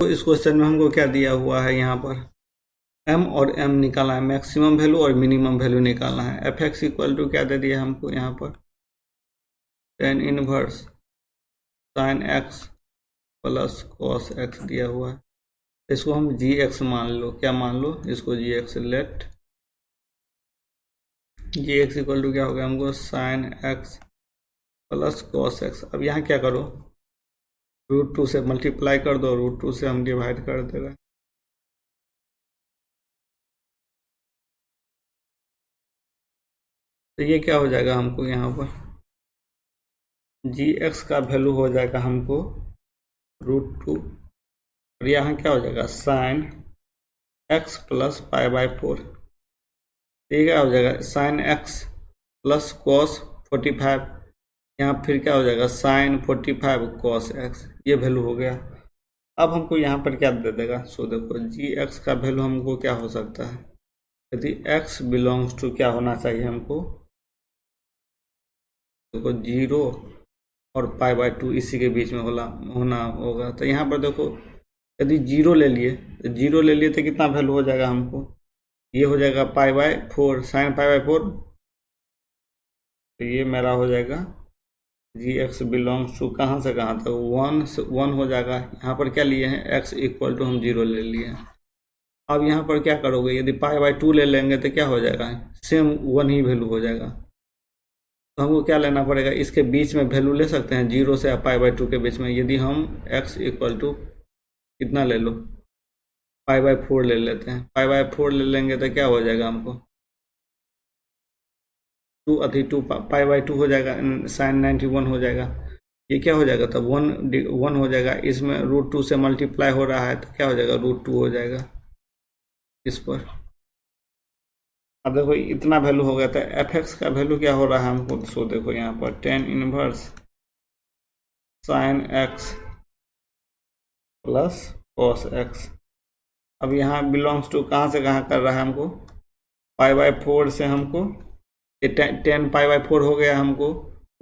तो इस क्वेश्चन में हमको क्या दिया हुआ है, यहाँ पर m और m निकालना है, मैक्सिमम वैल्यू और मिनिमम वैल्यू निकालना है। एफ एक्स इक्वल टू क्या दे दिया हमको यहाँ पर, tan inverse sine X plus cos x दिया हुआ है। इसको हम जी एक्स मान लो, क्या मान लो इसको G X, let G X equal to क्या हो गया हमको, sine X plus cos X. अब यहाँ क्या करो, √2 से मल्टीप्लाई कर दो, √2 से हम डिवाइड कर दे रहे हैं। तो ये क्या हो जाएगा हमको, यहाँ पर जी एक्स का वैल्यू हो जाएगा हमको √2, और यहाँ क्या हो जाएगा साइन एक्स प्लस π/4। ये क्या हो जाएगा साइन एक्स प्लस कॉस 45, यहाँ फिर क्या हो जाएगा साइन 45 कॉस एक्स, ये वैल्यू हो गया। अब हमको यहाँ पर क्या दे देगा, सो देखो जी एक्स का वैल्यू हमको क्या हो सकता है, यदि x बिलोंग्स टू क्या होना चाहिए हमको, देखो 0 और π/2 इसी के बीच में होना होगा। तो यहाँ पर देखो यदि 0 ले लिए, तो 0 ले लिए तो कितना वैल्यू हो जाएगा हमको, ये हो जाएगा π/4 साइन π/4। तो ये मेरा हो जाएगा जी एक्स बिलोंग्स टू कहाँ से कहाँ तक, 1 से 1 हो जाएगा। यहाँ पर क्या लिए हैं, x इक्वल टू हम 0 ले लिए हैं। अब यहाँ पर क्या करोगे, यदि π/2 ले लेंगे तो क्या हो जाएगा, सेम 1 ही वैल्यू हो जाएगा। तो हमको क्या लेना पड़ेगा, इसके बीच में वैल्यू ले सकते हैं 0 से π/2 के बीच में। यदि हम x इक्वल टू कितना ले लो, π/4 ले लेते हैं, π/4 ले लेंगे तो क्या हो जाएगा हमको 2 π/2 हो जाएगा, साइन 91 हो जाएगा। ये क्या हो जाएगा तब 1 हो जाएगा, इसमें √2 से मल्टीप्लाई हो रहा है तो क्या हो जाएगा √2 हो जाएगा इस पर। अब देखो इतना वैल्यू हो गया था, एफ एक्स का वैल्यू क्या हो रहा है हमको, सो देखो यहाँ पर tan inverse sine X plus cos X. अब यहाँ बिलोंग्स टू कहाँ से कहाँ कर रहा है हमको, π/4 से हमको ये 10 π/4 हो गया हमको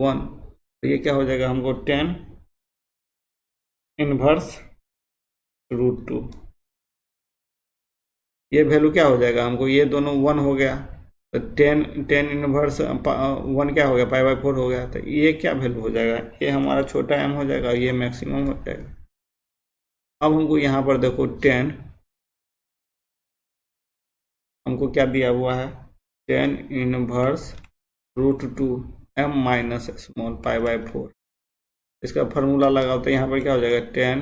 1, तो ये क्या हो जाएगा हमको tan इनवर्स √2। ये वैल्यू क्या हो जाएगा हमको, ये दोनों 1 हो गया, तो tan इनवर्स 1 क्या हो गया, π/4 हो गया। तो ये क्या वैल्यू हो जाएगा, ये हमारा छोटा m हो जाएगा, ये मैक्सिमम हो जाएगा। अब हमको यहाँ पर देखो tan हमको क्या दिया हुआ है, tan inverse √2 m minus small π/4। इसका फार्मूला लगाओ तो यहाँ पर क्या हो जाएगा tan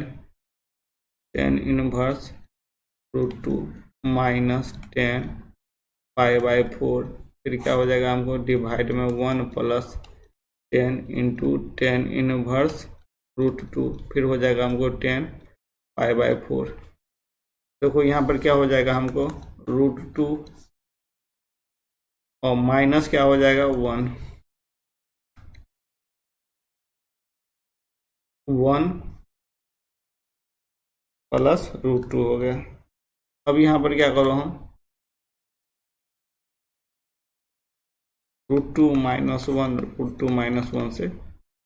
इनवर्स √2 माइनस tan π/4, फिर क्या हो जाएगा हमको डिवाइड में 1 प्लस 10 इंटू tan इनवर्स √2, फिर हो जाएगा हमको tan π/4। देखो यहाँ पर क्या हो जाएगा हमको √2 और माइनस क्या हो जाएगा 1 प्लस √2 हो गया। अब यहाँ पर क्या करो हम √2 माइनस 1 से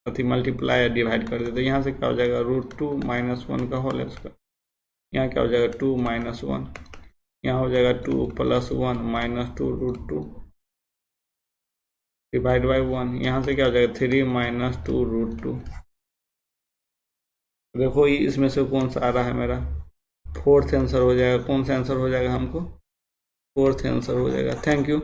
अति मल्टीप्लाई या डिवाइड कर देते, यहाँ से क्या हो जाएगा √2 माइनस 1 का होल स्क्वायर, यहाँ क्या हो जाएगा 2 माइनस 1, यहाँ हो जाएगा 2 प्लस 1 माइनस 2 √2 डिवाइड बाई 1, यहाँ से क्या हो जाएगा 3 माइनस 2 √2। देखो ये इसमें से कौन सा आ रहा है मेरा, 4th आंसर हो जाएगा। कौन सा आंसर हो जाएगा हमको, 4th आंसर हो जाएगा। Thank you.